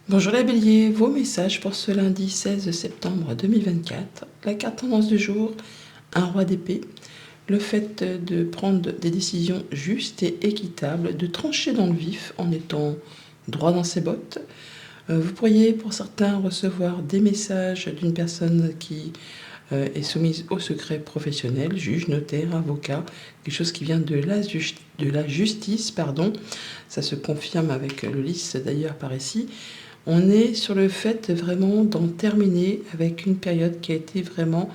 Bonjour les béliers, vos messages pour ce lundi 16 septembre 2024. La carte tendance du jour, un roi d'épée. Le fait de prendre des décisions justes et équitables, de trancher dans le vif en étant droit dans ses bottes. Vous pourriez pour certains recevoir des messages d'une personne qui est soumise au secret professionnel, juge, notaire, avocat, quelque chose qui vient de la justice, pardon. Ça se confirme avec le lys d'ailleurs par ici. On est sur le fait vraiment d'en terminer avec une période qui a été vraiment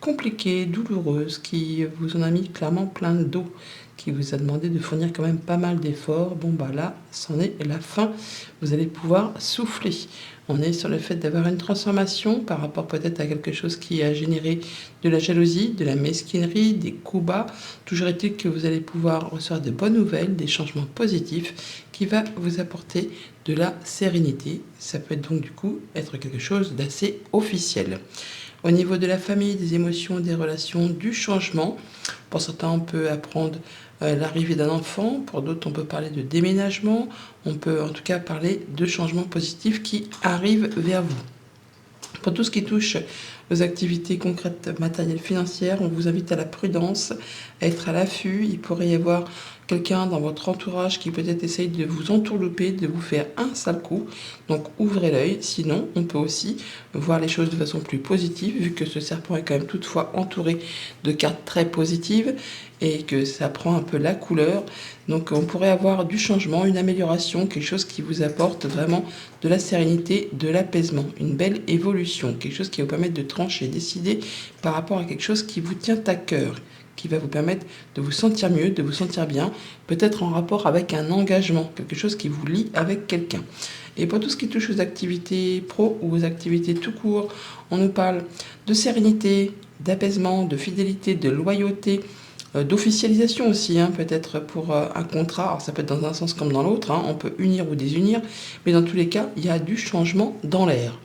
compliquée, douloureuse, qui vous en a mis clairement plein de dos, qui vous a demandé de fournir quand même pas mal d'efforts. Bon bah là, c'en est la fin, vous allez pouvoir souffler. On est sur le fait d'avoir une transformation par rapport peut-être à quelque chose qui a généré de la jalousie, de la mesquinerie, des coups bas. Toujours est-il que vous allez pouvoir recevoir de bonnes nouvelles, des changements positifs qui va vous apporter de la sérénité. Ça peut être donc du coup être quelque chose d'assez officiel. Au niveau de la famille, des émotions, des relations, du changement. Pour certains, on peut apprendre l'arrivée d'un enfant. Pour d'autres, on peut parler de déménagement. On peut en tout cas parler de changements positifs qui arrivent vers vous. Pour tout ce qui touche aux activités concrètes, matérielles, financières, on vous invite à la prudence, à être à l'affût. Il pourrait y avoir quelqu'un dans votre entourage qui peut-être essaye de vous entourlouper, de vous faire un sale coup. Donc ouvrez l'œil. Sinon, on peut aussi voir les choses de façon plus positive, vu que ce serpent est quand même toutefois entouré de cartes très positives et que ça prend un peu la couleur. Donc on pourrait avoir du changement, une amélioration, quelque chose qui vous apporte vraiment de la sérénité, de l'apaisement, une belle évolution, quelque chose qui va vous permettre de trancher, décider par rapport à quelque chose qui vous tient à cœur, qui va vous permettre de vous sentir mieux, de vous sentir bien, peut-être en rapport avec un engagement, quelque chose qui vous lie avec quelqu'un. Et pour tout ce qui touche aux activités pro ou aux activités tout court, on nous parle de sérénité, d'apaisement, de fidélité, de loyauté, d'officialisation aussi, peut-être pour un contrat. Alors ça peut être dans un sens comme dans l'autre, on peut unir ou désunir, mais dans tous les cas, il y a du changement dans l'air.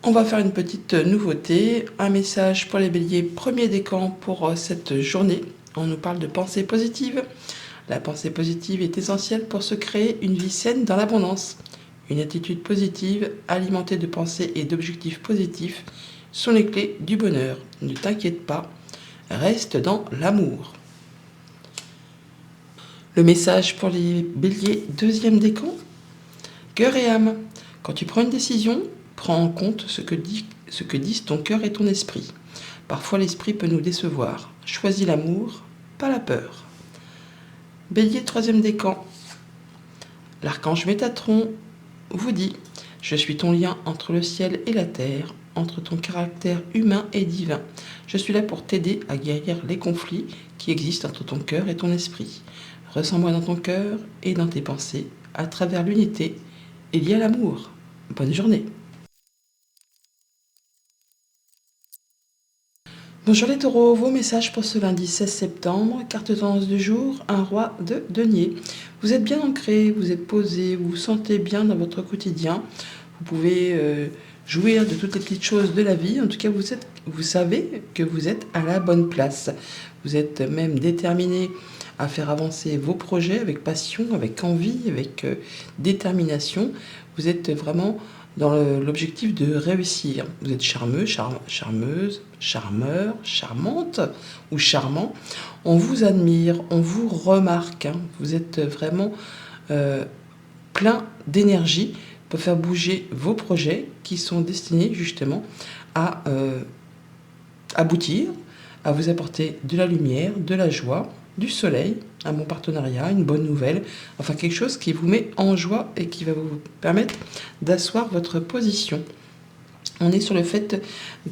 On va faire une petite nouveauté, un message pour les béliers, premier décan pour cette journée. On nous parle de pensée positive. La pensée positive est essentielle pour se créer une vie saine dans l'abondance. Une attitude positive, alimentée de pensées et d'objectifs positifs, sont les clés du bonheur. Ne t'inquiète pas, reste dans l'amour. Le message pour les béliers, deuxième décan. Cœur et âme. Quand tu prends une décision, prends en compte ce que disent ton cœur et ton esprit. Parfois l'esprit peut nous décevoir. Choisis l'amour, pas la peur. Bélier, troisième décan. L'archange Métatron vous dit « Je suis ton lien entre le ciel et la terre, entre ton caractère humain et divin. Je suis là pour t'aider à guérir les conflits qui existent entre ton cœur et ton esprit. Ressens-moi dans ton cœur et dans tes pensées. À travers l'unité, il y a l'amour. Bonne journée. » Bonjour les taureaux, vos messages pour ce lundi 16 septembre. Carte tendance du jour, un roi de denier. Vous êtes bien ancré, vous êtes posé, vous vous sentez bien dans votre quotidien. Vous pouvez jouir de toutes les petites choses de la vie. En tout cas, vous savez que vous êtes à la bonne place. Vous êtes même déterminé à faire avancer vos projets avec passion, avec envie, avec détermination. Vous êtes vraiment dans l'objectif de réussir. Vous êtes charmeux, charmeuse, charmeur, charmante ou charmant. On vous admire, on vous remarque. Vous êtes vraiment plein d'énergie pour faire bouger vos projets qui sont destinés justement à aboutir, à vous apporter de la lumière, de la joie, du soleil, un bon partenariat, une bonne nouvelle, enfin quelque chose qui vous met en joie et qui va vous permettre d'asseoir votre position. On est sur le fait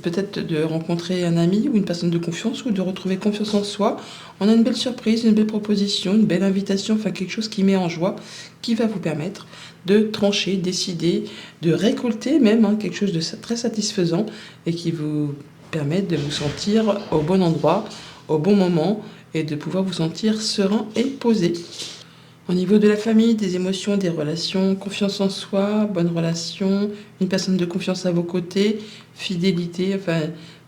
peut-être de rencontrer un ami ou une personne de confiance ou de retrouver confiance en soi. On a une belle surprise, une belle proposition, une belle invitation, enfin quelque chose qui met en joie, qui va vous permettre de trancher, décider, de récolter même quelque chose de très satisfaisant et qui vous permet de vous sentir au bon endroit, au bon moment et de pouvoir vous sentir serein et posé. Au niveau de la famille, des émotions, des relations, confiance en soi, bonne relation, une personne de confiance à vos côtés, fidélité, enfin,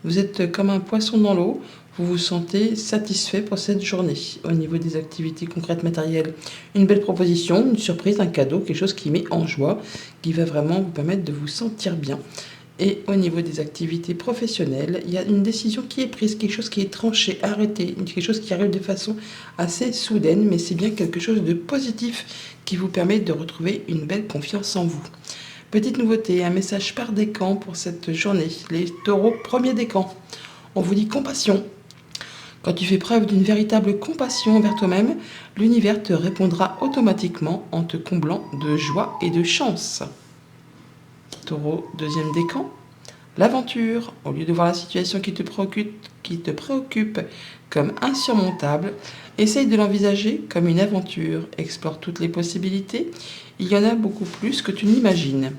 vous êtes comme un poisson dans l'eau. vous vous sentez satisfait pour cette journée. Au niveau des activités concrètes matérielles, une belle proposition, une surprise, un cadeau, quelque chose qui met en joie, qui va vraiment vous permettre de vous sentir bien. Et au niveau des activités professionnelles, il y a une décision qui est prise, quelque chose qui est tranché, arrêté, quelque chose qui arrive de façon assez soudaine, mais c'est bien quelque chose de positif qui vous permet de retrouver une belle confiance en vous. Petite nouveauté, un message par décan pour cette journée. Les taureaux, premier décan. On vous dit compassion. Quand tu fais preuve d'une véritable compassion envers toi-même, l'univers te répondra automatiquement en te comblant de joie et de chance. Taureau, deuxième décan. L'aventure, au lieu de voir la situation qui te préoccupe comme insurmontable, essaye de l'envisager comme une aventure. Explore toutes les possibilités. Il y en a beaucoup plus que tu n'imagines.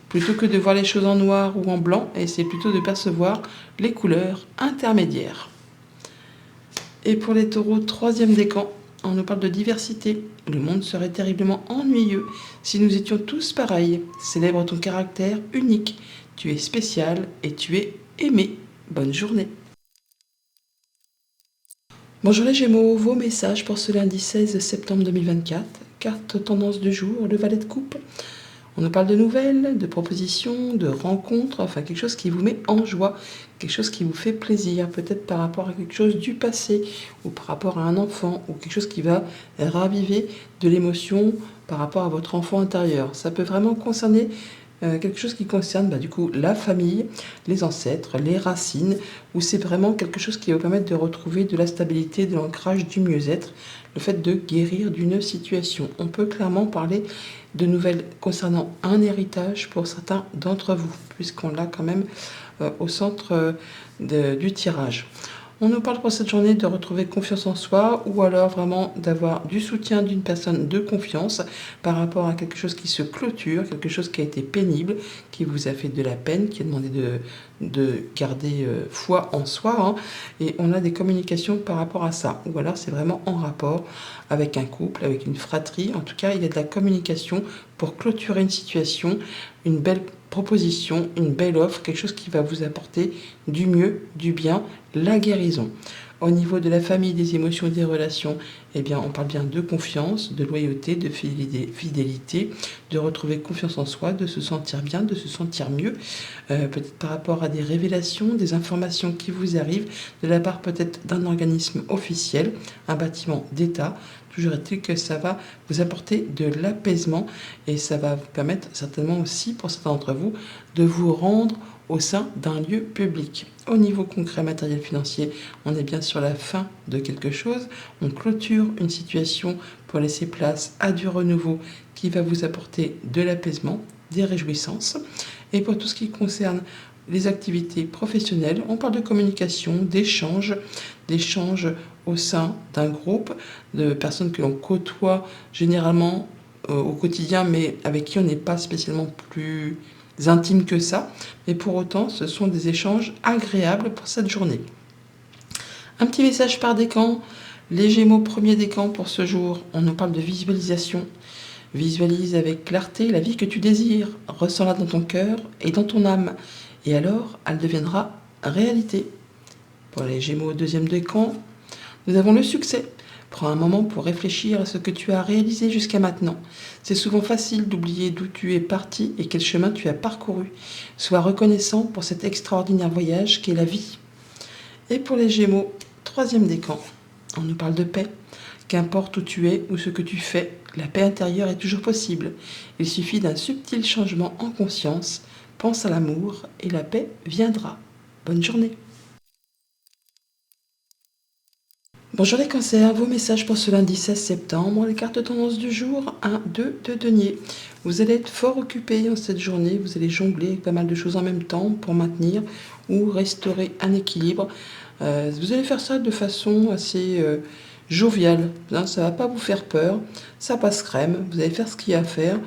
Plutôt que de voir les choses en noir ou en blanc, essaie plutôt de percevoir les couleurs intermédiaires. Et pour les taureaux, troisième décan, on nous parle de diversité. Le monde serait terriblement ennuyeux si nous étions tous pareils. Célèbre ton caractère unique. Tu es spécial et tu es aimé. Bonne journée. Bonjour les Gémeaux, vos messages pour ce lundi 16 septembre 2024. Carte tendance du jour, le valet de coupe. On nous parle de nouvelles, de propositions, de rencontres, enfin quelque chose qui vous met en joie, quelque chose qui vous fait plaisir, peut-être par rapport à quelque chose du passé ou par rapport à un enfant ou quelque chose qui va raviver de l'émotion par rapport à votre enfant intérieur. Ça peut vraiment concerner quelque chose qui concerne du coup la famille, les ancêtres, les racines, où c'est vraiment quelque chose qui va vous permettre de retrouver de la stabilité, de l'ancrage, du mieux-être, le fait de guérir d'une situation. On peut clairement parler de nouvelles concernant un héritage pour certains d'entre vous, puisqu'on l'a quand même au centre du tirage. On nous parle pour cette journée de retrouver confiance en soi ou alors vraiment d'avoir du soutien d'une personne de confiance par rapport à quelque chose qui se clôture, quelque chose qui a été pénible, qui vous a fait de la peine, qui a demandé de garder foi en soi. Et on a des communications par rapport à ça. Ou alors c'est vraiment en rapport avec un couple, avec une fratrie. En tout cas, il y a de la communication pour clôturer une situation, une belle proposition, une belle offre, quelque chose qui va vous apporter du mieux, du bien, la guérison. Au niveau de la famille, des émotions, des relations, eh bien, on parle bien de confiance, de loyauté, de fidélité, de retrouver confiance en soi, de se sentir bien, de se sentir mieux, peut-être par rapport à des révélations, des informations qui vous arrivent, de la part peut-être d'un organisme officiel, un bâtiment d'État. Toujours est-il que ça va vous apporter de l'apaisement et ça va vous permettre certainement aussi, pour certains d'entre vous, de vous rendre au sein d'un lieu public. Au niveau concret, matériel, financier, on est bien sur la fin de quelque chose. On clôture une situation pour laisser place à du renouveau qui va vous apporter de l'apaisement, des réjouissances. Et pour tout ce qui concerne les activités professionnelles, on parle de communication, d'échange au sein d'un groupe de personnes que l'on côtoie généralement au quotidien, mais avec qui on n'est pas spécialement plus intime que ça. Mais pour autant, ce sont des échanges agréables pour cette journée. Un petit message par décan. Les Gémeaux, premier décan pour ce jour. On nous parle de visualisation. Visualise avec clarté la vie que tu désires. Ressens-la dans ton cœur et dans ton âme. Et alors, elle deviendra réalité. Pour les Gémeaux, deuxième décan, nous avons le succès. Prends un moment pour réfléchir à ce que tu as réalisé jusqu'à maintenant. C'est souvent facile d'oublier d'où tu es parti et quel chemin tu as parcouru. Sois reconnaissant pour cet extraordinaire voyage qu'est la vie. Et pour les Gémeaux, troisième décan, on nous parle de paix. Qu'importe où tu es ou ce que tu fais, la paix intérieure est toujours possible. Il suffit d'un subtil changement en conscience. Pense à l'amour et la paix viendra. Bonne journée. Bonjour les cancers, vos messages pour ce lundi 16 septembre. Les cartes tendance du jour, 1, 2 de denier. Vous allez être fort occupé en cette journée, vous allez jongler avec pas mal de choses en même temps pour maintenir ou restaurer un équilibre. Vous allez faire ça de façon assez joviale, ça ne va pas vous faire peur, ça passe crème. Vous allez faire ce qu'il y a à faire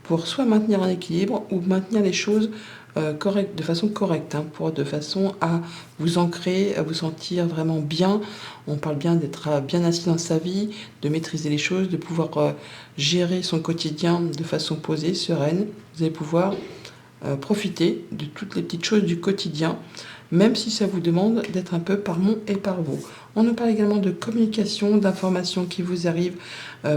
pour soit maintenir un équilibre ou maintenir les choses de façon correcte, de façon à vous ancrer, à vous sentir vraiment bien. On parle bien d'être bien assis dans sa vie, de maîtriser les choses, de pouvoir gérer son quotidien de façon posée, sereine. Vous allez pouvoir profiter de toutes les petites choses du quotidien, même si ça vous demande d'être un peu par mon et par vous. On nous parle également de communication, d'informations qui vous arrivent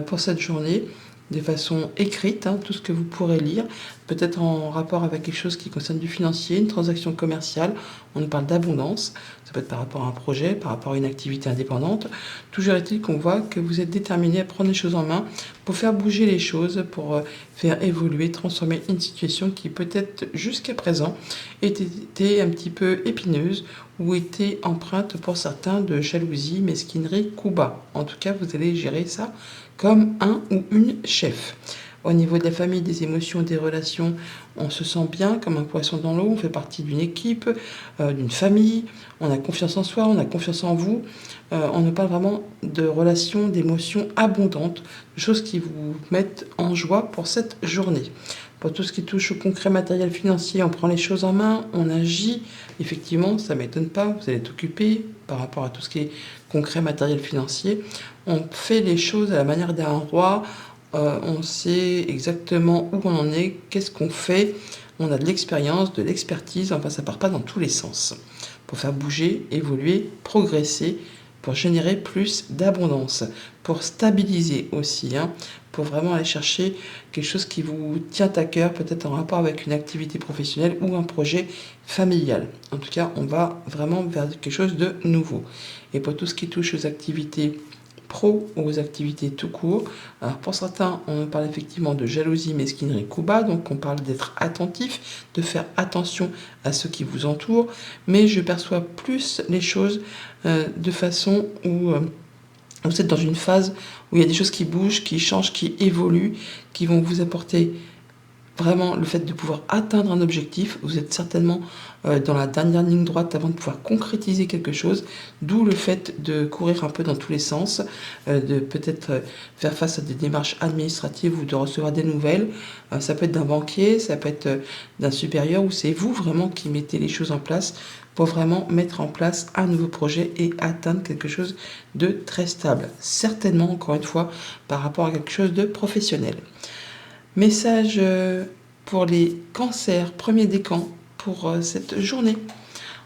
pour cette journée, de façon écrite, hein, tout ce que vous pourrez lire, peut-être en rapport avec quelque chose qui concerne du financier, une transaction commerciale. On nous parle d'abondance, ça peut être par rapport à un projet, par rapport à une activité indépendante. Toujours est-il qu'on voit que vous êtes déterminé à prendre les choses en main pour faire bouger les choses, pour faire évoluer, transformer une situation qui peut-être jusqu'à présent était un petit peu épineuse ou était empreinte pour certains de jalousie, mesquinerie, coup bas. En tout cas, vous allez gérer ça comme un ou une chef. Au niveau de la famille, des émotions, des relations, on se sent bien comme un poisson dans l'eau, on fait partie d'une équipe, d'une famille, on a confiance en soi, on a confiance en vous. On nous parle vraiment de relations, d'émotions abondantes, de choses qui vous mettent en joie pour cette journée. Pour tout ce qui touche au concret matériel financier, on prend les choses en main, on agit. Effectivement, ça ne m'étonne pas, vous allez être occupé par rapport à tout ce qui est concret matériel financier. On fait les choses à la manière d'un roi, on sait exactement où on en est, qu'est-ce qu'on fait. On a de l'expérience, de l'expertise, enfin ça part pas dans tous les sens. Pour faire bouger, évoluer, progresser, pour générer plus d'abondance, pour stabiliser aussi, hein, pour vraiment aller chercher quelque chose qui vous tient à cœur, peut-être en rapport avec une activité professionnelle ou un projet familial. En tout cas, on va vraiment vers quelque chose de nouveau. Et pour tout ce qui touche aux activités pro ou aux activités tout court. Alors pour certains, on parle effectivement de jalousie, mesquinerie, coup bas, donc on parle d'être attentif, de faire attention à ceux qui vous entourent, mais je perçois plus les choses de façon où vous êtes dans une phase où il y a des choses qui bougent, qui changent, qui évoluent, qui vont vous apporter vraiment le fait de pouvoir atteindre un objectif. Vous êtes certainement dans la dernière ligne droite avant de pouvoir concrétiser quelque chose, d'où le fait de courir un peu dans tous les sens, de peut-être faire face à des démarches administratives ou de recevoir des nouvelles. Ça peut être d'un banquier, ça peut être d'un supérieur, ou c'est vous vraiment qui mettez les choses en place pour vraiment mettre en place un nouveau projet et atteindre quelque chose de très stable. Certainement, encore une fois, par rapport à quelque chose de professionnel. Message pour les cancers, premier décan pour cette journée.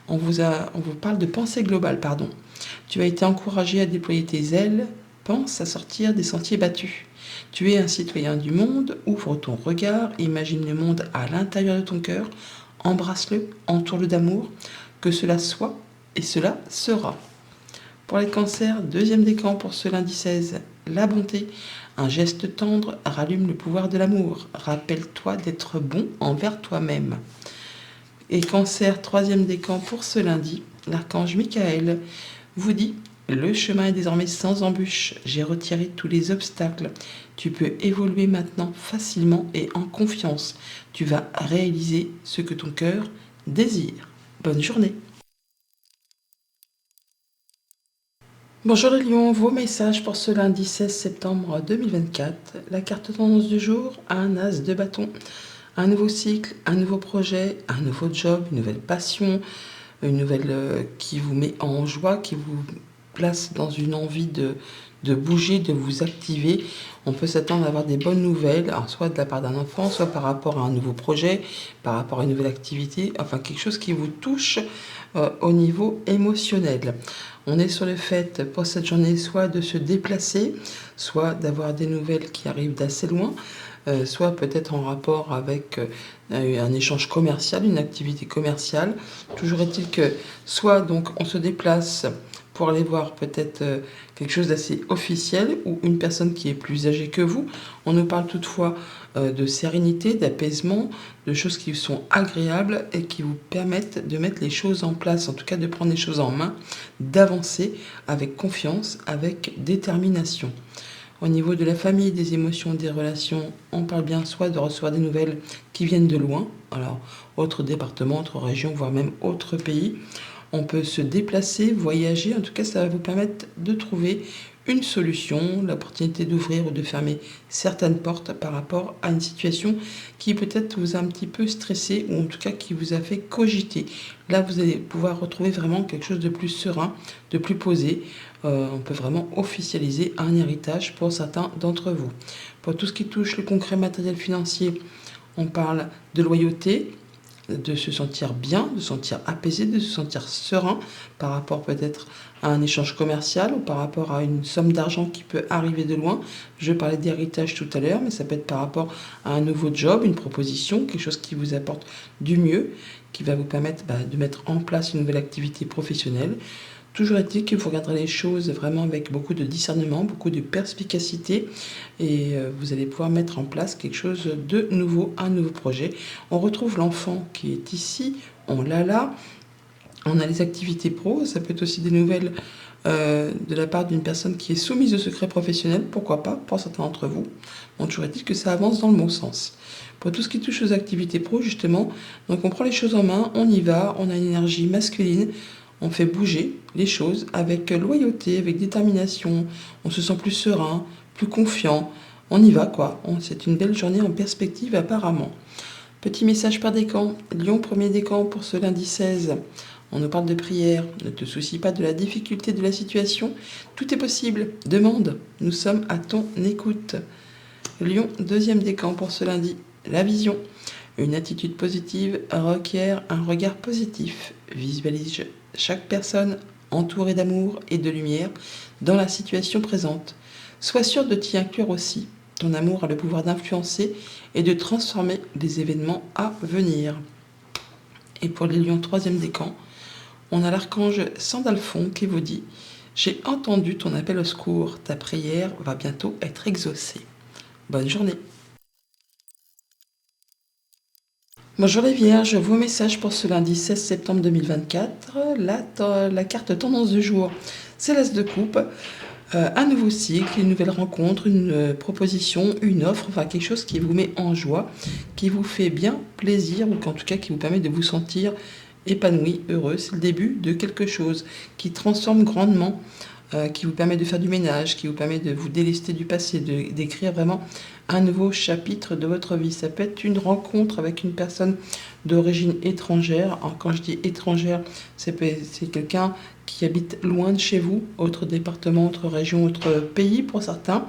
On vous parle de pensée globale, pardon. Tu as été encouragé à déployer tes ailes, pense à sortir des sentiers battus. Tu es un citoyen du monde, ouvre ton regard, imagine le monde à l'intérieur de ton cœur, embrasse-le, entoure-le d'amour, que cela soit et cela sera. Pour les cancers, deuxième décan pour ce lundi 16, la bonté. Un geste tendre rallume le pouvoir de l'amour. Rappelle-toi d'être bon envers toi-même. Et cancer, troisième décan pour ce lundi, l'archange Michael vous dit « Le chemin est désormais sans embûche. J'ai retiré tous les obstacles. Tu peux évoluer maintenant facilement et en confiance. Tu vas réaliser ce que ton cœur désire. » Bonne journée. Bonjour les lions, vos messages pour ce lundi 16 septembre 2024. La carte tendance du jour, un as de bâton. Un nouveau cycle, un nouveau projet, un nouveau job, une nouvelle passion, une nouvelle qui vous met en joie, qui vous place dans une envie de bouger, de vous activer. On peut s'attendre à avoir des bonnes nouvelles, alors soit de la part d'un enfant, soit par rapport à un nouveau projet, par rapport à une nouvelle activité, enfin quelque chose qui vous touche au niveau émotionnel. On est sur le fait pour cette journée soit de se déplacer, soit d'avoir des nouvelles qui arrivent d'assez loin, soit peut-être en rapport avec un échange commercial, une activité commerciale. Toujours est-il que soit donc on se déplace pour aller voir peut-être quelque chose d'assez officiel ou une personne qui est plus âgée que vous. On nous parle toutefois de sérénité, d'apaisement, de choses qui sont agréables et qui vous permettent de mettre les choses en place, en tout cas de prendre les choses en main, d'avancer avec confiance, avec détermination. Au niveau de la famille, des émotions, des relations, on parle bien soit de recevoir des nouvelles qui viennent de loin, alors autre département, autre région, voire même autre pays. On peut se déplacer, voyager, en tout cas ça va vous permettre de trouver une solution, l'opportunité d'ouvrir ou de fermer certaines portes par rapport à une situation qui peut-être vous a un petit peu stressé ou en tout cas qui vous a fait cogiter. Là, vous allez pouvoir retrouver vraiment quelque chose de plus serein, de plus posé. On peut vraiment officialiser un héritage pour certains d'entre vous. Pour tout ce qui touche le concret matériel financier, on parle de loyauté, de se sentir bien, de se sentir apaisé, de se sentir serein par rapport peut-être à un échange commercial ou par rapport à une somme d'argent qui peut arriver de loin. Je parlais d'héritage tout à l'heure, mais ça peut être par rapport à un nouveau job, une proposition, quelque chose qui vous apporte du mieux, qui va vous permettre de mettre en place une nouvelle activité professionnelle. Toujours est-il que vous regarderez les choses vraiment avec beaucoup de discernement, beaucoup de perspicacité et vous allez pouvoir mettre en place quelque chose de nouveau, un nouveau projet. On retrouve l'enfant qui est ici, on l'a là. On a les activités pro, ça peut être aussi des nouvelles de la part d'une personne qui est soumise au secret professionnel, pourquoi pas, pour certains d'entre vous. Bon, toujours est-il que ça avance dans le bon sens. Pour tout ce qui touche aux activités pro, justement, donc on prend les choses en main, on y va, on a une énergie masculine, on fait bouger les choses avec loyauté, avec détermination, on se sent plus serein, plus confiant, on y va quoi. C'est une belle journée en perspective apparemment. Petit message par décan, Lion, premier décan pour ce lundi 16. On nous parle de prière, ne te soucie pas de la difficulté de la situation, tout est possible, demande, nous sommes à ton écoute. Lion, deuxième décan pour ce lundi, la vision. Une attitude positive requiert un regard positif. Visualise chaque personne entourée d'amour et de lumière dans la situation présente. Sois sûr de t'y inclure aussi. Ton amour a le pouvoir d'influencer et de transformer les événements à venir. Et pour les lions, troisième décan, on a l'archange Sandalphon qui vous dit « J'ai entendu ton appel au secours, ta prière va bientôt être exaucée. » Bonne journée. Bonjour les Vierges, vos messages pour ce lundi 16 septembre 2024. La carte tendance du jour, c'est l'As de coupe. Un nouveau cycle, une nouvelle rencontre, une proposition, une offre, enfin quelque chose qui vous met en joie, qui vous fait bien plaisir ou qu'en tout cas qui vous permet de vous sentir épanoui, heureux. C'est le début de quelque chose qui transforme grandement, qui vous permet de faire du ménage, qui vous permet de vous délester du passé, d'écrire vraiment un nouveau chapitre de votre vie. Ça peut être une rencontre avec une personne d'origine étrangère. Alors, quand je dis étrangère, c'est quelqu'un qui habite loin de chez vous, autre département, autre région, autre pays pour certains.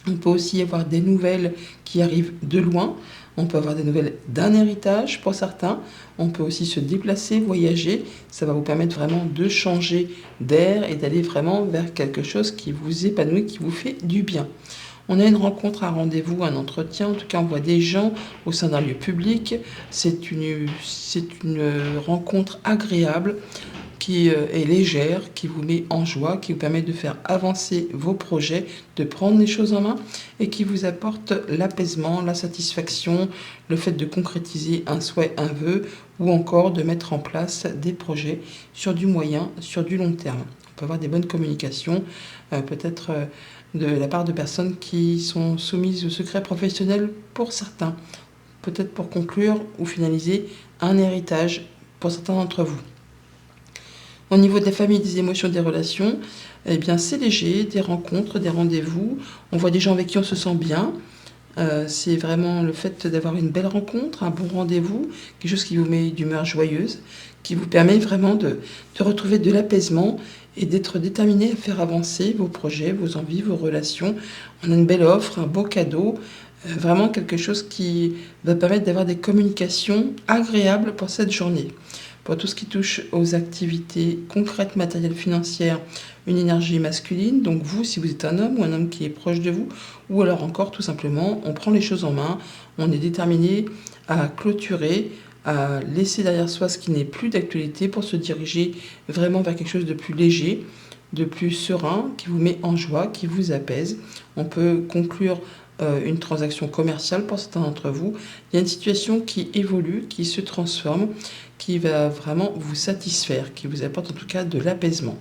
On peut aussi avoir des nouvelles qui arrivent de loin. On peut avoir des nouvelles d'un héritage pour certains. On peut aussi se déplacer, voyager. Ça va vous permettre vraiment de changer d'air et d'aller vraiment vers quelque chose qui vous épanouit, qui vous fait du bien. On a une rencontre, un rendez-vous, un entretien. En tout cas, on voit des gens au sein d'un lieu public. C'est une rencontre agréable qui est légère, qui vous met en joie, qui vous permet de faire avancer vos projets, de prendre les choses en main et qui vous apporte l'apaisement, la satisfaction, le fait de concrétiser un souhait, un vœu ou encore de mettre en place des projets sur du moyen, sur du long terme. On peut avoir des bonnes communications, peut-être de la part de personnes qui sont soumises au secret professionnel pour certains, peut-être pour conclure ou finaliser un héritage pour certains d'entre vous. Au niveau de la famille, des émotions, des relations, eh bien c'est léger, des rencontres, des rendez-vous. On voit des gens avec qui on se sent bien. C'est vraiment le fait d'avoir une belle rencontre, un bon rendez-vous, quelque chose qui vous met d'humeur joyeuse, qui vous permet vraiment de retrouver de l'apaisement et d'être déterminé à faire avancer vos projets, vos envies, vos relations. On a une belle offre, un beau cadeau, vraiment quelque chose qui va permettre d'avoir des communications agréables pour cette journée. Pour tout ce qui touche aux activités concrètes, matérielles, financières, une énergie masculine. Donc vous, si vous êtes un homme ou un homme qui est proche de vous, ou alors encore tout simplement, on prend les choses en main, on est déterminé à clôturer, à laisser derrière soi ce qui n'est plus d'actualité pour se diriger vraiment vers quelque chose de plus léger, de plus serein, qui vous met en joie, qui vous apaise. On peut conclure une transaction commerciale pour certains d'entre vous. Il y a une situation qui évolue, qui se transforme, qui va vraiment vous satisfaire, qui vous apporte en tout cas de l'apaisement.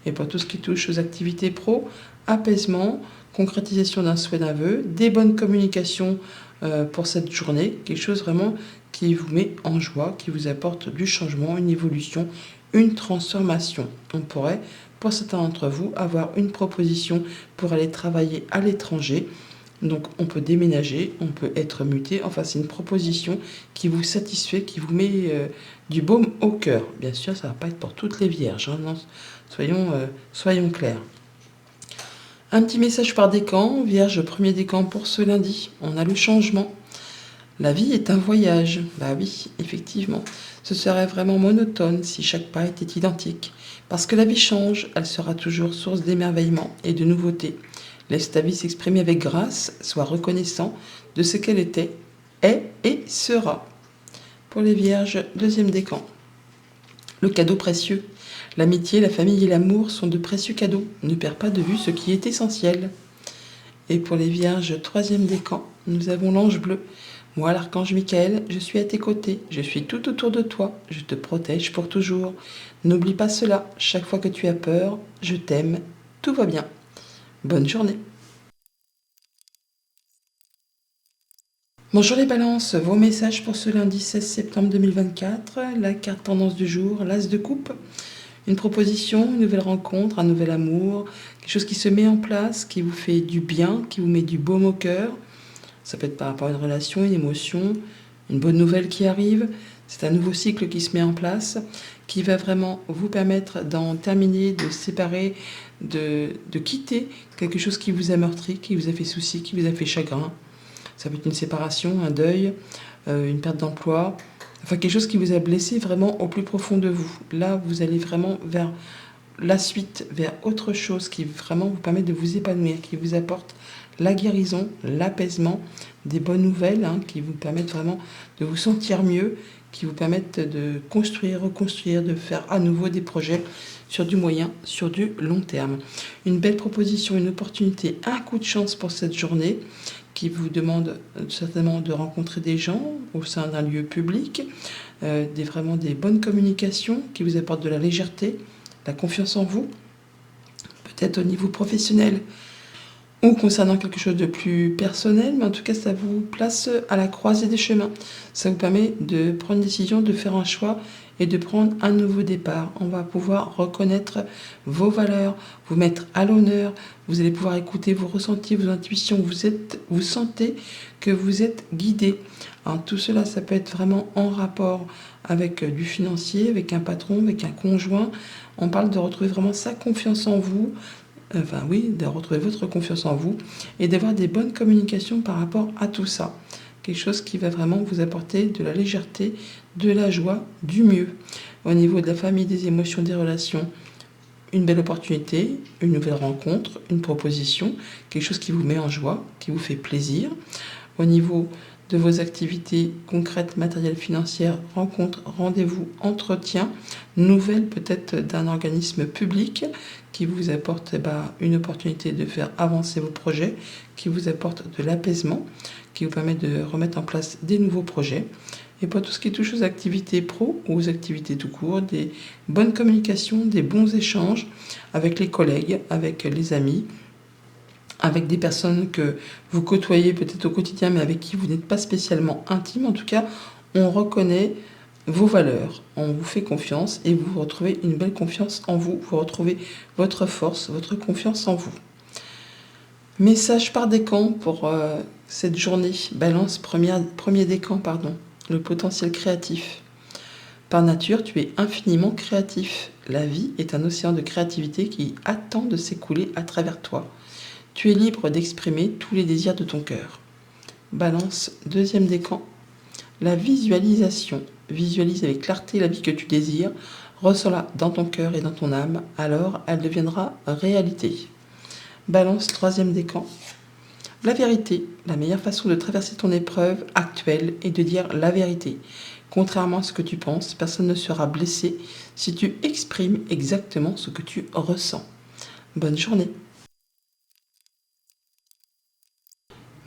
Et pour tout ce qui touche aux activités pro, apaisement, concrétisation d'un souhait, d'un vœu, des bonnes communications pour cette journée, quelque chose vraiment qui vous met en joie, qui vous apporte du changement, une évolution, une transformation. On pourrait, pour certains d'entre vous, avoir une proposition pour aller travailler à l'étranger. Donc on peut déménager, on peut être muté, enfin c'est une proposition qui vous satisfait, qui vous met du baume au cœur. Bien sûr, ça ne va pas être pour toutes les vierges, hein, non, soyons clairs. Un petit message par décan, vierge premier décan pour ce lundi, on a le changement. La vie est un voyage. Bah oui, effectivement. Ce serait vraiment monotone si chaque pas était identique. Parce que la vie change, elle sera toujours source d'émerveillement et de nouveautés. Laisse ta vie s'exprimer avec grâce, sois reconnaissant de ce qu'elle était, est et sera. Pour les vierges, deuxième décan. Le cadeau précieux. L'amitié, la famille et l'amour sont de précieux cadeaux. Ne perds pas de vue ce qui est essentiel. Et pour les vierges, troisième décan, nous avons l'ange bleu. Moi, l'archange Michael, je suis à tes côtés, je suis tout autour de toi, je te protège pour toujours. N'oublie pas cela, chaque fois que tu as peur, je t'aime, tout va bien. Bonne journée. Bonjour les balances, vos messages pour ce lundi 16 septembre 2024, la carte tendance du jour, l'as de coupe, une proposition, une nouvelle rencontre, un nouvel amour, quelque chose qui se met en place, qui vous fait du bien, qui vous met du baume au cœur. Ça peut être par rapport à une relation, une émotion, une bonne nouvelle qui arrive. C'est un nouveau cycle qui se met en place, qui va vraiment vous permettre d'en terminer, de séparer, de quitter quelque chose qui vous a meurtri, qui vous a fait souci, qui vous a fait chagrin. Ça peut être une séparation, un deuil, une perte d'emploi, enfin quelque chose qui vous a blessé vraiment au plus profond de vous. Là, vous allez vraiment vers la suite, vers autre chose qui vraiment vous permet de vous épanouir, qui vous apporte la guérison, l'apaisement, des bonnes nouvelles qui vous permettent vraiment de vous sentir mieux, qui vous permettent de construire, reconstruire, de faire à nouveau des projets sur du moyen, sur du long terme. Une belle proposition, une opportunité, un coup de chance pour cette journée qui vous demande certainement de rencontrer des gens au sein d'un lieu public, vraiment des bonnes communications qui vous apportent de la légèreté, la confiance en vous, peut-être au niveau professionnel ou concernant quelque chose de plus personnel, mais en tout cas ça vous place à la croisée des chemins. Ça vous permet de prendre une décision, de faire un choix et de prendre un nouveau départ. On va pouvoir reconnaître vos valeurs, vous mettre à l'honneur, vous allez pouvoir écouter vos ressentis, vos intuitions, vous sentez que vous êtes guidé. Alors, tout cela, ça peut être vraiment en rapport avec du financier, avec un patron, avec un conjoint. On parle de retrouver vraiment sa confiance en vous, enfin oui, de retrouver votre confiance en vous et d'avoir des bonnes communications par rapport à tout ça. Quelque chose qui va vraiment vous apporter de la légèreté, de la joie, du mieux. Au niveau de la famille, des émotions, des relations, une belle opportunité, une nouvelle rencontre, une proposition, quelque chose qui vous met en joie, qui vous fait plaisir. Au niveau de vos activités concrètes, matérielles, financières, rencontres, rendez-vous, entretiens, nouvelles peut-être d'un organisme public qui vous apporte une opportunité de faire avancer vos projets, qui vous apporte de l'apaisement, qui vous permet de remettre en place des nouveaux projets. Et pour tout ce qui touche aux activités pro ou aux activités tout court, des bonnes communications, des bons échanges avec les collègues, avec les amis, avec des personnes que vous côtoyez peut-être au quotidien, mais avec qui vous n'êtes pas spécialement intime. En tout cas, on reconnaît vos valeurs, on vous fait confiance et vous retrouvez une belle confiance en vous. Vous retrouvez votre force, votre confiance en vous. Message par décan pour cette journée. Balance, premier décan, le potentiel créatif. Par nature, tu es infiniment créatif. La vie est un océan de créativité qui attend de s'écouler à travers toi. Tu es libre d'exprimer tous les désirs de ton cœur. Balance, deuxième décan. La visualisation. Visualise avec clarté la vie que tu désires. Ressens-la dans ton cœur et dans ton âme. Alors, elle deviendra réalité. Balance, troisième décan. La vérité. La meilleure façon de traverser ton épreuve actuelle est de dire la vérité. Contrairement à ce que tu penses, personne ne sera blessé si tu exprimes exactement ce que tu ressens. Bonne journée.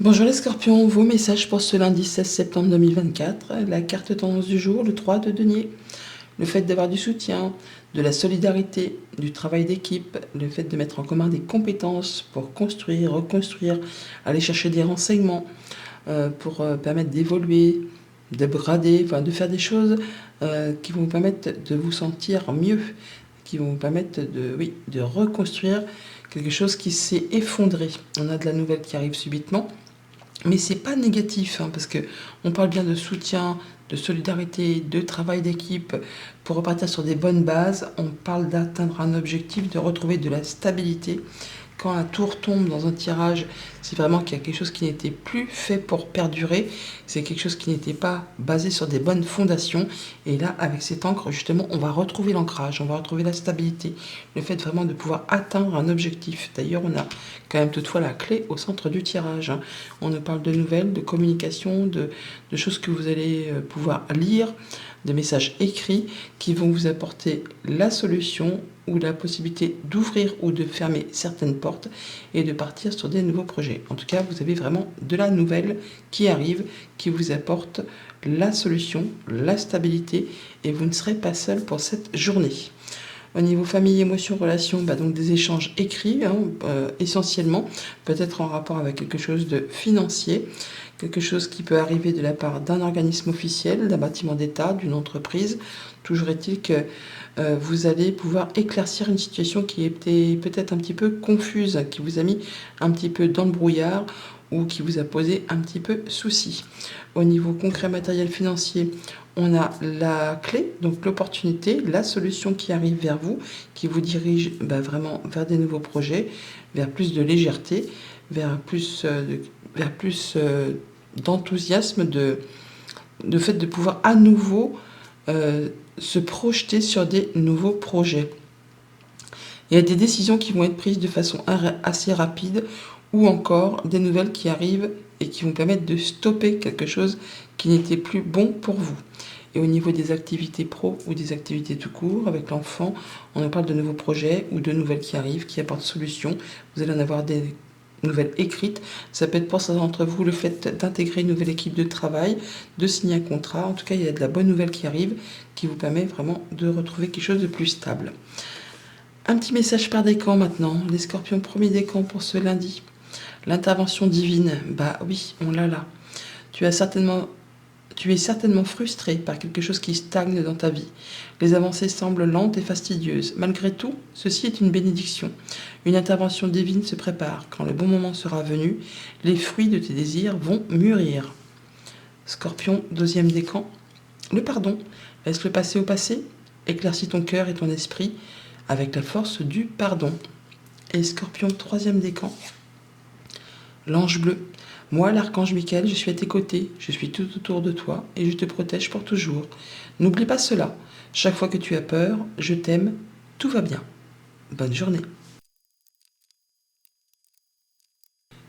Bonjour les scorpions, vos messages pour ce lundi 16 septembre 2024. La carte tendance du jour, le 3 de denier. Le fait d'avoir du soutien, de la solidarité, du travail d'équipe, le fait de mettre en commun des compétences pour construire, reconstruire, aller chercher des renseignements, pour permettre d'évoluer, d'upgrader, de faire des choses qui vont vous permettre de vous sentir mieux, qui vont vous permettre de reconstruire quelque chose qui s'est effondré. On a de la nouvelle qui arrive subitement. Mais c'est pas négatif, parce que on parle bien de soutien, de solidarité, de travail d'équipe pour repartir sur des bonnes bases. On parle d'atteindre un objectif, de retrouver de la stabilité quand la tour tombe dans un tirage, c'est vraiment qu'il y a quelque chose qui n'était plus fait pour perdurer, c'est quelque chose qui n'était pas basé sur des bonnes fondations. Et là, avec cette encre, justement, on va retrouver l'ancrage, on va retrouver la stabilité, le fait vraiment de pouvoir atteindre un objectif. D'ailleurs, on a quand même toutefois la clé au centre du tirage, hein. On nous parle de nouvelles, de communication, de choses que vous allez pouvoir lire, de messages écrits qui vont vous apporter la solution ou la possibilité d'ouvrir ou de fermer certaines portes et de partir sur des nouveaux projets. En tout cas, vous avez vraiment de la nouvelle qui arrive, qui vous apporte la solution, la stabilité, et vous ne serez pas seul pour cette journée. Au niveau famille, émotions, relations, donc des échanges écrits, hein, essentiellement, peut-être en rapport avec quelque chose de financier, quelque chose qui peut arriver de la part d'un organisme officiel, d'un bâtiment d'État, d'une entreprise. Toujours est-il que vous allez pouvoir éclaircir une situation qui était peut-être un petit peu confuse, qui vous a mis un petit peu dans le brouillard ou qui vous a posé un petit peu souci. Au niveau concret, matériel, financier, on a la clé, donc l'opportunité, la solution qui arrive vers vous, qui vous dirige vraiment vers des nouveaux projets, vers plus de légèreté, vers plus d'enthousiasme, de fait de pouvoir à nouveau se projeter sur des nouveaux projets. Il y a des décisions qui vont être prises de façon assez rapide, ou encore des nouvelles qui arrivent et qui vont permettre de stopper quelque chose qui n'était plus bon pour vous. Et au niveau des activités pro ou des activités tout court, avec l'enfant, on en parle de nouveaux projets ou de nouvelles qui arrivent, qui apportent solution. Vous allez en avoir des nouvelles écrites. Ça peut être pour certains d'entre vous le fait d'intégrer une nouvelle équipe de travail, de signer un contrat. En tout cas, il y a de la bonne nouvelle qui arrive, qui vous permet vraiment de retrouver quelque chose de plus stable. Un petit message par décan maintenant. Les scorpions, premier décan pour ce lundi. L'intervention divine, oui, on l'a là. Tu es certainement frustré par quelque chose qui stagne dans ta vie. Les avancées semblent lentes et fastidieuses. Malgré tout, ceci est une bénédiction. Une intervention divine se prépare. Quand le bon moment sera venu, les fruits de tes désirs vont mûrir. Scorpion, deuxième décan. Le pardon, laisse-le passer au passé. Éclaircis ton cœur et ton esprit avec la force du pardon. Et Scorpion, troisième décan. L'ange bleu. Moi, l'archange Michael, je suis à tes côtés, je suis tout autour de toi et je te protège pour toujours. N'oublie pas cela. Chaque fois que tu as peur, je t'aime, tout va bien. Bonne journée.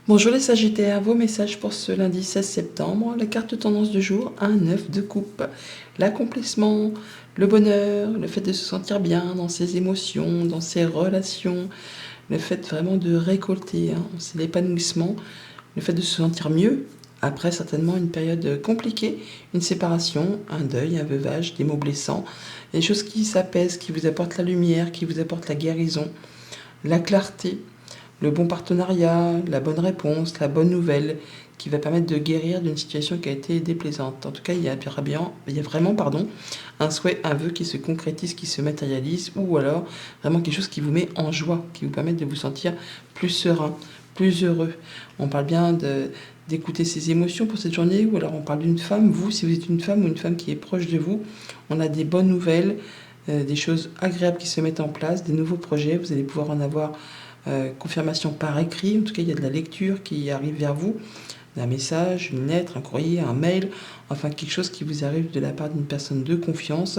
Bonjour les Sagittaires, vos messages pour ce lundi 16 septembre. La carte tendance du jour, un 9 de coupe. L'accomplissement, le bonheur, le fait de se sentir bien dans ses émotions, dans ses relations, le fait vraiment de récolter, c'est l'épanouissement, le fait de se sentir mieux, après certainement une période compliquée, une séparation, un deuil, un veuvage, des mots blessants, des choses qui s'apaisent, qui vous apportent la lumière, qui vous apportent la guérison, la clarté, le bon partenariat, la bonne réponse, la bonne nouvelle, qui va permettre de guérir d'une situation qui a été déplaisante. En tout cas, il y a vraiment un souhait, un vœu qui se concrétise, qui se matérialise, ou alors vraiment quelque chose qui vous met en joie, qui vous permet de vous sentir plus serein, plus heureux. On parle bien d'écouter ses émotions pour cette journée, ou alors on parle d'une femme. Vous, si vous êtes une femme ou une femme qui est proche de vous, on a des bonnes nouvelles, des choses agréables qui se mettent en place, des nouveaux projets. Vous allez pouvoir en avoir confirmation par écrit. En tout cas, il y a de la lecture qui arrive vers vous, un message, une lettre, un courrier, un mail, enfin quelque chose qui vous arrive de la part d'une personne de confiance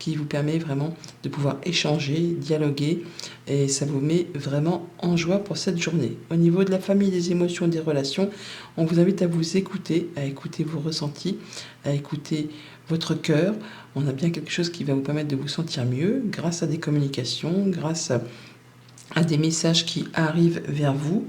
qui vous permet vraiment de pouvoir échanger, dialoguer, et ça vous met vraiment en joie pour cette journée. Au niveau de la famille, des émotions, des relations, on vous invite à vous écouter, à écouter vos ressentis, à écouter votre cœur. On a bien quelque chose qui va vous permettre de vous sentir mieux grâce à des communications, grâce à des messages qui arrivent vers vous,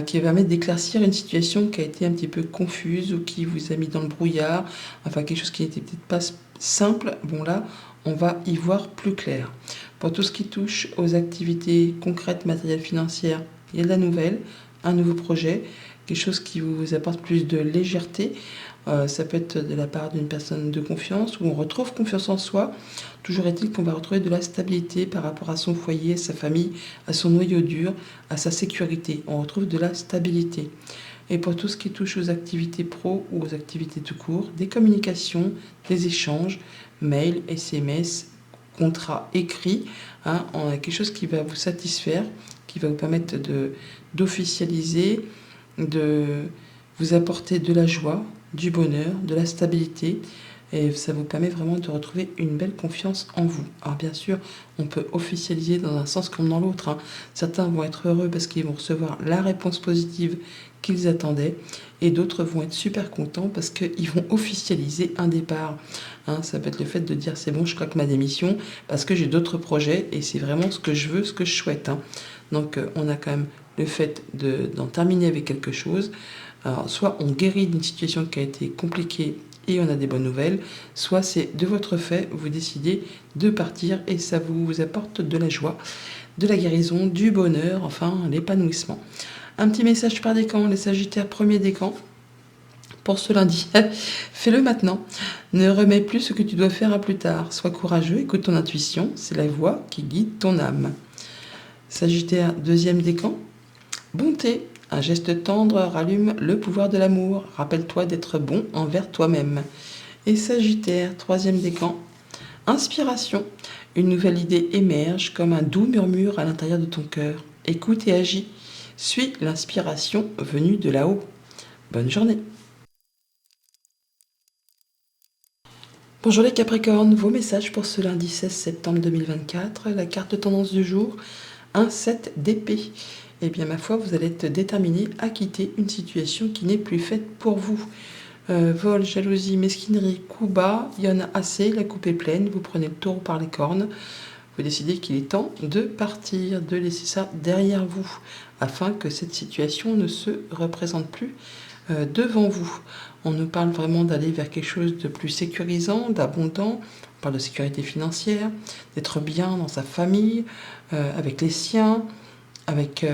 qui va permettre d'éclaircir une situation qui a été un petit peu confuse ou qui vous a mis dans le brouillard, enfin quelque chose qui n'était peut-être pas simple. Bon là, on va y voir plus clair. Pour tout ce qui touche aux activités concrètes, matérielles, financières, il y a de la nouvelle, un nouveau projet, quelque chose qui vous apporte plus de légèreté. Ça peut être de la part d'une personne de confiance, où on retrouve confiance en soi. Toujours est-il qu'on va retrouver de la stabilité par rapport à son foyer, à sa famille, à son noyau dur, à sa sécurité. On retrouve de la stabilité. Et pour tout ce qui touche aux activités pro ou aux activités tout court, des communications, des échanges, mails, SMS, contrat écrit, hein, on a quelque chose qui va vous satisfaire, qui va vous permettre d'officialiser, de vous apporter de la joie, du bonheur, de la stabilité, et ça vous permet vraiment de retrouver une belle confiance en vous. Alors bien sûr, on peut officialiser dans un sens comme dans l'autre, hein. Certains vont être heureux parce qu'ils vont recevoir la réponse positive qu'ils attendaient, et d'autres vont être super contents parce qu'ils vont officialiser un départ. Hein, ça peut être le fait de dire c'est bon, je claque ma démission parce que j'ai d'autres projets et c'est vraiment ce que je veux, ce que je souhaite. Hein. Donc on a quand même le fait d'en terminer avec quelque chose. Alors, soit on guérit d'une situation qui a été compliquée et on a des bonnes nouvelles, soit c'est de votre fait, vous décidez de partir et ça vous apporte de la joie, de la guérison, du bonheur, enfin l'épanouissement. Un petit message par décan, les Sagittaires, premier décan pour ce lundi. Fais-le maintenant. Ne remets plus ce que tu dois faire à plus tard. Sois courageux, écoute ton intuition, c'est la voix qui guide ton âme. Sagittaire, deuxième décan. Bonté, un geste tendre rallume le pouvoir de l'amour. Rappelle-toi d'être bon envers toi-même. Et Sagittaire, troisième décan. Inspiration, une nouvelle idée émerge comme un doux murmure à l'intérieur de ton cœur. Écoute et agis. Suis l'inspiration venue de là-haut. Bonne journée. Bonjour les Capricornes, vos messages pour ce lundi 16 septembre 2024. La carte tendance du jour, un 7 d'épée. Eh bien, ma foi, vous allez être déterminé à quitter une situation qui n'est plus faite pour vous. Vol, jalousie, mesquinerie, coup bas, il y en a assez, la coupe est pleine, vous prenez le taureau par les cornes. Vous décidez qu'il est temps de partir, de laisser ça derrière vous, afin que cette situation ne se représente plus devant vous. On nous parle vraiment d'aller vers quelque chose de plus sécurisant, d'abondant. On parle de sécurité financière, d'être bien dans sa famille, avec les siens, avec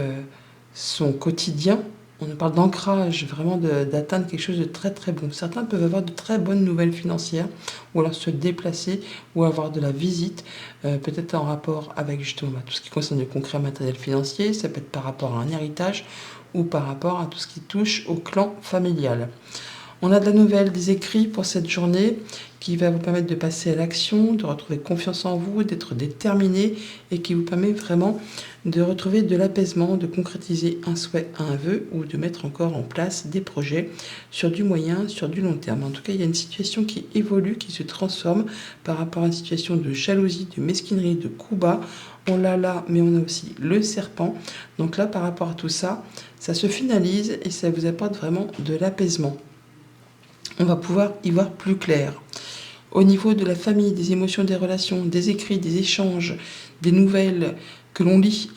son quotidien. On nous parle d'ancrage, vraiment d'atteindre quelque chose de très très bon. Certains peuvent avoir de très bonnes nouvelles financières, ou alors se déplacer, ou avoir de la visite, peut-être en rapport avec justement tout ce qui concerne le concret matériel financier. Ça peut être par rapport à un héritage, ou par rapport à tout ce qui touche au clan familial. On a de la nouvelle, des écrits pour cette journée qui va vous permettre de passer à l'action, de retrouver confiance en vous, d'être déterminé et qui vous permet vraiment de retrouver de l'apaisement, de concrétiser un souhait, un vœu ou de mettre encore en place des projets sur du moyen, sur du long terme. En tout cas, il y a une situation qui évolue, qui se transforme par rapport à une situation de jalousie, de mesquinerie, de coup bas. On l'a là, mais on a aussi le serpent. Donc là, par rapport à tout ça, ça se finalise et ça vous apporte vraiment de l'apaisement. On va pouvoir y voir plus clair. Au niveau de la famille, des émotions, des relations, des écrits, des échanges, des nouvelles que l'on lit,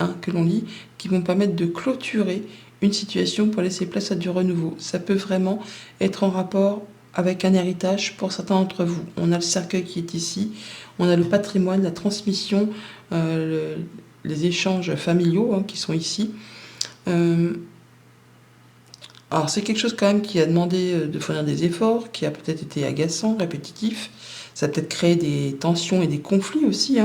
qui vont permettre de clôturer une situation pour laisser place à du renouveau. Ça peut vraiment être en rapport avec un héritage pour certains d'entre vous. On a le cercueil qui est ici, on a le patrimoine, la transmission, les échanges familiaux qui sont ici. Alors c'est quelque chose quand même qui a demandé de fournir des efforts, qui a peut-être été agaçant, répétitif. Ça a peut-être créé des tensions et des conflits aussi.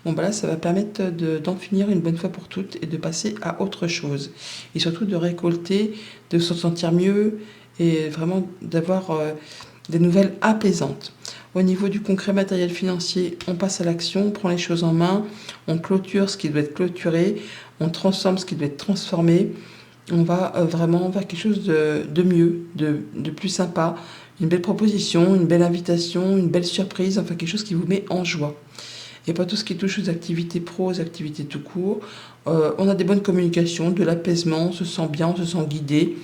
Bon bah là, ça va permettre d'en finir une bonne fois pour toutes et de passer à autre chose. Et surtout de récolter, de se sentir mieux et vraiment d'avoir des nouvelles apaisantes. Au niveau du concret matériel financier, on passe à l'action, on prend les choses en main, on clôture ce qui doit être clôturé, on transforme ce qui doit être transformé. On va vraiment vers quelque chose de mieux, de plus sympa, une belle proposition, une belle invitation, une belle surprise, enfin quelque chose qui vous met en joie. Et pas tout ce qui touche aux activités pro, aux activités tout court. On a des bonnes communications, de l'apaisement, on se sent bien, on se sent guidé.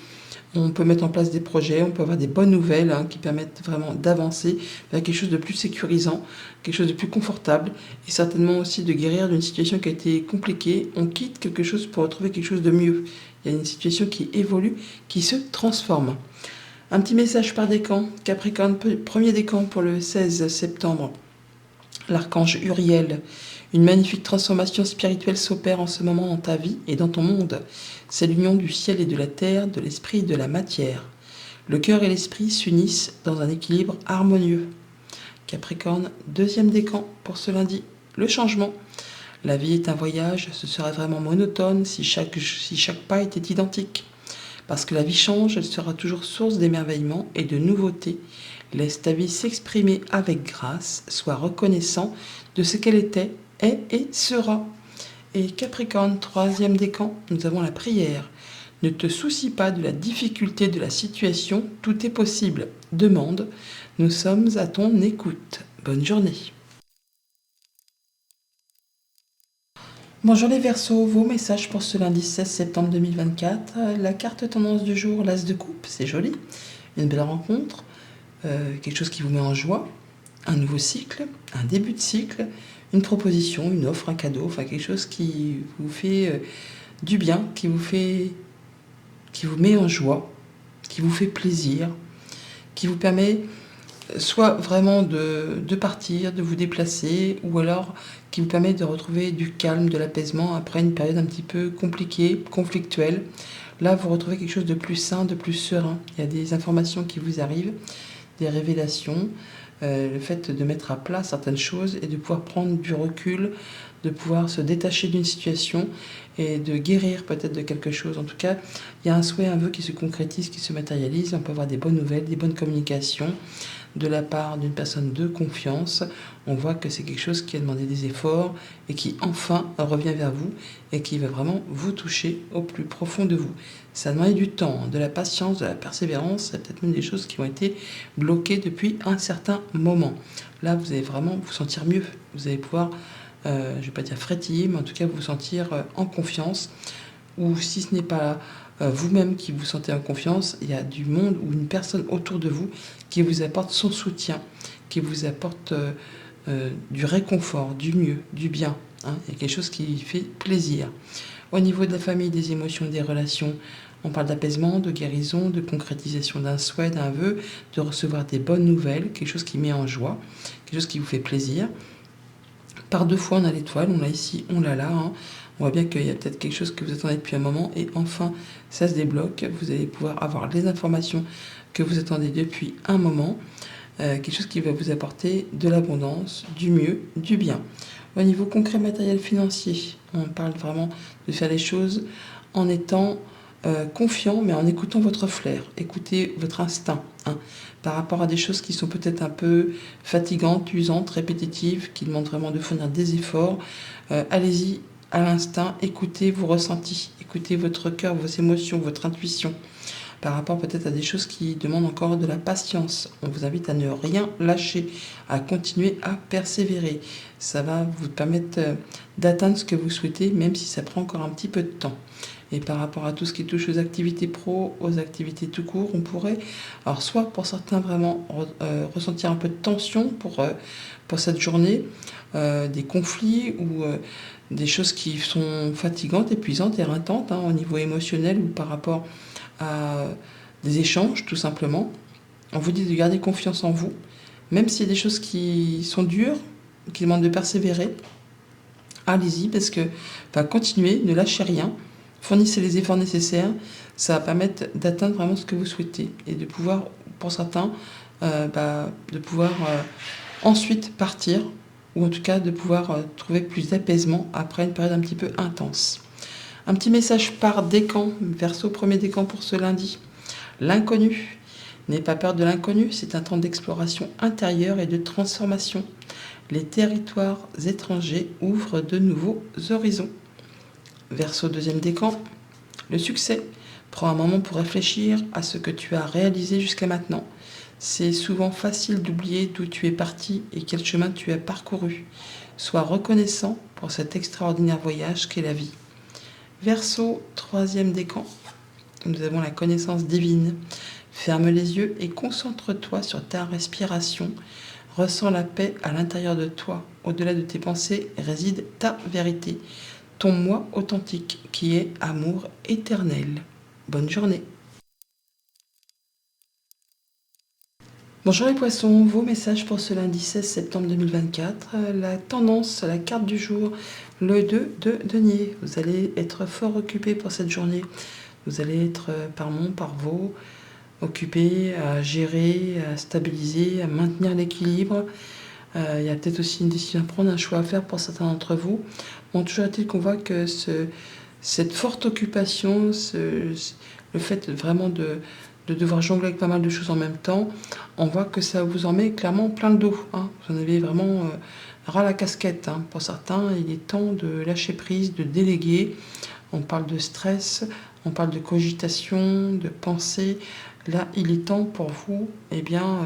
On peut mettre en place des projets, on peut avoir des bonnes nouvelles qui permettent vraiment d'avancer vers quelque chose de plus sécurisant, quelque chose de plus confortable et certainement aussi de guérir d'une situation qui a été compliquée. On quitte quelque chose pour retrouver quelque chose de mieux. Il y a une situation qui évolue, qui se transforme. Un petit message par décan. Capricorne, premier décan pour le 16 septembre. L'archange Uriel. Une magnifique transformation spirituelle s'opère en ce moment dans ta vie et dans ton monde. C'est l'union du ciel et de la terre, de l'esprit et de la matière. Le cœur et l'esprit s'unissent dans un équilibre harmonieux. Capricorne, deuxième décan pour ce lundi. Le changement. La vie est un voyage, ce serait vraiment monotone si chaque pas était identique. Parce que la vie change, elle sera toujours source d'émerveillement et de nouveautés. Laisse ta vie s'exprimer avec grâce. Sois reconnaissant de ce qu'elle était, est et sera. Et Capricorne, troisième décan, nous avons la prière. Ne te soucie pas de la difficulté de la situation, tout est possible. Demande, nous sommes à ton écoute. Bonne journée. Bonjour les Verseaux, vos messages pour ce lundi 16 septembre 2024. La carte tendance du jour, l'As de coupe, c'est joli. Une belle rencontre, quelque chose qui vous met en joie, un nouveau cycle, un début de cycle, une proposition, une offre, un cadeau, enfin quelque chose qui vous fait du bien, qui vous met en joie, qui vous fait plaisir, qui vous permet soit vraiment de partir, de vous déplacer, ou alors qui vous permet de retrouver du calme, de l'apaisement après une période un petit peu compliquée, conflictuelle. Là, vous retrouvez quelque chose de plus sain, de plus serein. Il y a des informations qui vous arrivent, des révélations, le fait de mettre à plat certaines choses et de pouvoir prendre du recul, de pouvoir se détacher d'une situation et de guérir peut-être de quelque chose. En tout cas, il y a un souhait, un vœu qui se concrétise, qui se matérialise. On peut avoir des bonnes nouvelles, des bonnes communications de la part d'une personne de confiance. On voit que c'est quelque chose qui a demandé des efforts et qui enfin revient vers vous et qui va vraiment vous toucher au plus profond de vous. Ça demande du temps, de la patience, de la persévérance, c'est peut-être même des choses qui ont été bloquées depuis un certain moment. Là, vous allez vraiment vous sentir mieux. Vous allez pouvoir, je ne vais pas dire frétiller, mais en tout cas vous sentir en confiance. Ou si ce n'est pas vous-même qui vous sentez en confiance, il y a du monde ou une personne autour de vous qui vous apporte son soutien, qui vous apporte du réconfort, du mieux, du bien. Hein. Il y a quelque chose qui fait plaisir. Au niveau de la famille, des émotions, des relations, on parle d'apaisement, de guérison, de concrétisation d'un souhait, d'un vœu, de recevoir des bonnes nouvelles, quelque chose qui met en joie, quelque chose qui vous fait plaisir. Par deux fois, on a l'étoile, on l'a ici, on l'a là. Hein. On voit bien qu'il y a peut-être quelque chose que vous attendez depuis un moment et enfin, ça se débloque. Vous allez pouvoir avoir les informations que vous attendez depuis un moment. Quelque chose qui va vous apporter de l'abondance, du mieux, du bien. Au niveau concret, matériel, financier, on parle vraiment de faire les choses en étant confiant, mais en écoutant votre flair, écoutez votre instinct, hein, par rapport à des choses qui sont peut-être un peu fatigantes, usantes, répétitives, qui demandent vraiment de fournir des efforts. Allez-y à l'instinct, écoutez vos ressentis, écoutez votre cœur, vos émotions, votre intuition, par rapport peut-être à des choses qui demandent encore de la patience. On vous invite à ne rien lâcher, à continuer à persévérer. Ça va vous permettre d'atteindre ce que vous souhaitez, même si ça prend encore un petit peu de temps. Et par rapport à tout ce qui touche aux activités pro, aux activités tout court, on pourrait, alors soit pour certains vraiment ressentir un peu de tension pour cette journée, des conflits ou des choses qui sont fatigantes, épuisantes, éreintantes, hein, au niveau émotionnel ou par rapport à des échanges tout simplement. On vous dit de garder confiance en vous, même s'il y a des choses qui sont dures, qui demandent de persévérer. Allez-y parce que continuez, ne lâchez rien, fournissez les efforts nécessaires, ça va permettre d'atteindre vraiment ce que vous souhaitez et de pouvoir, pour certains, de pouvoir ensuite partir ou en tout cas de pouvoir trouver plus d'apaisement après une période un petit peu intense. Un petit message par décan, Verseau, premier décan pour ce lundi. L'inconnu. N'aie pas peur de l'inconnu, c'est un temps d'exploration intérieure et de transformation. Les territoires étrangers ouvrent de nouveaux horizons. Verseau, deuxième décan. Le succès. Prends un moment pour réfléchir à ce que tu as réalisé jusqu'à maintenant. C'est souvent facile d'oublier d'où tu es parti et quel chemin tu as parcouru. Sois reconnaissant pour cet extraordinaire voyage qu'est la vie. Verseau, troisième décan. Nous avons la connaissance divine. Ferme les yeux et concentre-toi sur ta respiration. Ressens la paix à l'intérieur de toi. Au-delà de tes pensées réside ta vérité, ton moi authentique qui est amour éternel. Bonne journée. Bonjour les poissons, vos messages pour ce lundi 16 septembre 2024. La tendance, la carte du jour, le 2 de denier. Vous allez être fort occupé pour cette journée. Vous allez être par vous, occupé à gérer, à stabiliser, à maintenir l'équilibre. Il y a peut-être aussi une décision à prendre, un choix à faire pour certains d'entre vous. Bon, toujours est-il qu'on voit que cette forte occupation, le fait vraiment de devoir jongler avec pas mal de choses en même temps, on voit que ça vous en met clairement plein le dos, hein. Vous en avez vraiment ras la casquette, hein. Pour certains, il est temps de lâcher prise, de déléguer. On parle de stress, on parle de cogitation, de pensée. Là, il est temps pour vous, eh bien,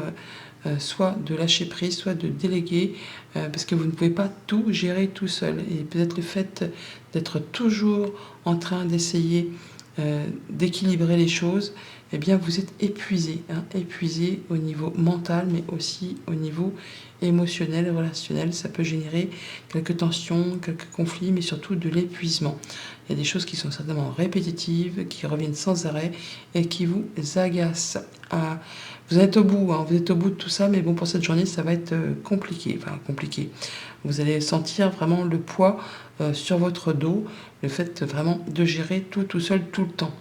soit de lâcher prise, soit de déléguer, parce que vous ne pouvez pas tout gérer tout seul. Et peut-être le fait d'être toujours en train d'essayer d'équilibrer les choses, eh bien, vous êtes épuisé, hein, épuisé au niveau mental, mais aussi au niveau émotionnel et relationnel. Ça peut générer quelques tensions, quelques conflits, mais surtout de l'épuisement. Il y a des choses qui sont certainement répétitives, qui reviennent sans arrêt et qui vous agacent. Vous êtes au bout, hein, vous êtes au bout de tout ça, mais bon, pour cette journée, ça va être compliqué. Enfin, compliqué. Vous allez sentir vraiment le poids sur votre dos, le fait vraiment de gérer tout seul, tout le temps.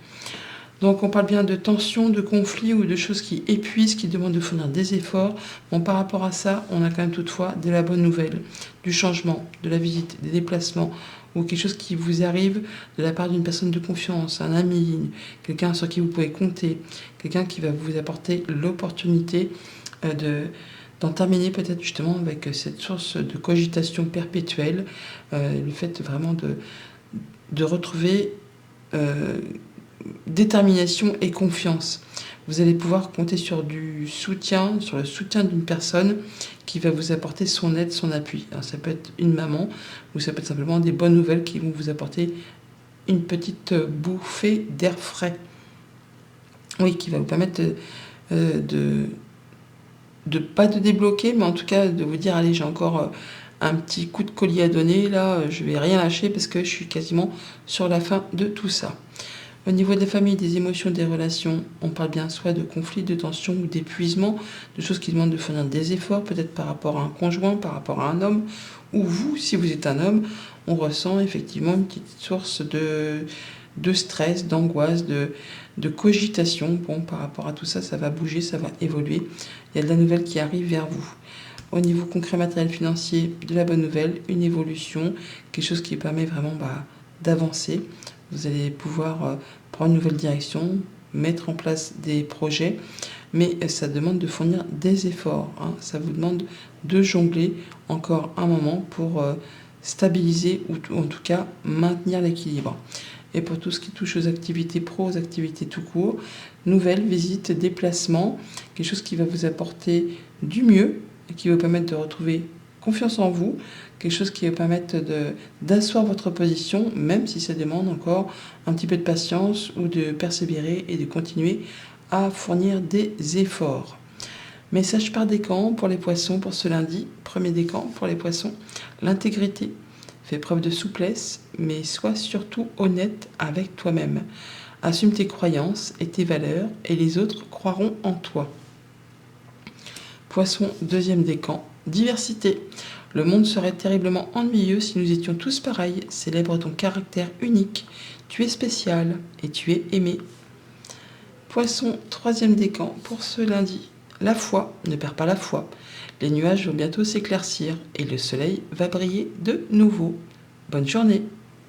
Donc on parle bien de tension, de conflit ou de choses qui épuisent, qui demandent de fournir des efforts. Bon, par rapport à ça, on a quand même toutefois de la bonne nouvelle, du changement, de la visite, des déplacements, ou quelque chose qui vous arrive de la part d'une personne de confiance, un ami, quelqu'un sur qui vous pouvez compter, quelqu'un qui va vous apporter l'opportunité d'en terminer peut-être justement avec cette source de cogitation perpétuelle, le fait vraiment de retrouver détermination et confiance. Vous allez pouvoir compter sur le soutien d'une personne qui va vous apporter son aide, son appui. Alors ça peut être une maman ou ça peut être simplement des bonnes nouvelles qui vont vous apporter une petite bouffée d'air frais. Oui, qui va vous permettre pas de débloquer, mais en tout cas de vous dire, allez, j'ai encore un petit coup de collier à donner, là, je vais rien lâcher parce que je suis quasiment sur la fin de tout ça. Au niveau des familles, des émotions, des relations, on parle bien soit de conflits, de tensions ou d'épuisement, de choses qui demandent de fournir des efforts, peut-être par rapport à un conjoint, par rapport à un homme, ou vous, si vous êtes un homme, on ressent effectivement une petite source de stress, d'angoisse, de cogitation. Bon, par rapport à tout ça, ça va bouger, ça va évoluer. Il y a de la nouvelle qui arrive vers vous. Au niveau concret, matériel, financier, de la bonne nouvelle, une évolution, quelque chose qui permet vraiment d'avancer. Vous allez pouvoir prendre une nouvelle direction, mettre en place des projets, mais ça demande de fournir des efforts, hein. Ça vous demande de jongler encore un moment pour stabiliser ou en tout cas maintenir l'équilibre. Et pour tout ce qui touche aux activités pro, aux activités tout court, nouvelles visites, déplacements, quelque chose qui va vous apporter du mieux et qui va vous permettre de retrouver confiance en vous, quelque chose qui va permettre d'asseoir votre position, même si ça demande encore un petit peu de patience ou de persévérer et de continuer à fournir des efforts. Message par décan pour les poissons pour ce lundi. Premier décan pour les poissons, l'intégrité. Fais preuve de souplesse, mais sois surtout honnête avec toi-même. Assume tes croyances et tes valeurs et les autres croiront en toi. Poisson, deuxième décan, diversité. Le monde serait terriblement ennuyeux si nous étions tous pareils. Célèbre ton caractère unique. Tu es spécial et tu es aimé. Poisson, troisième décan pour ce lundi. La foi, ne perds pas la foi. Les nuages vont bientôt s'éclaircir et le soleil va briller de nouveau. Bonne journée.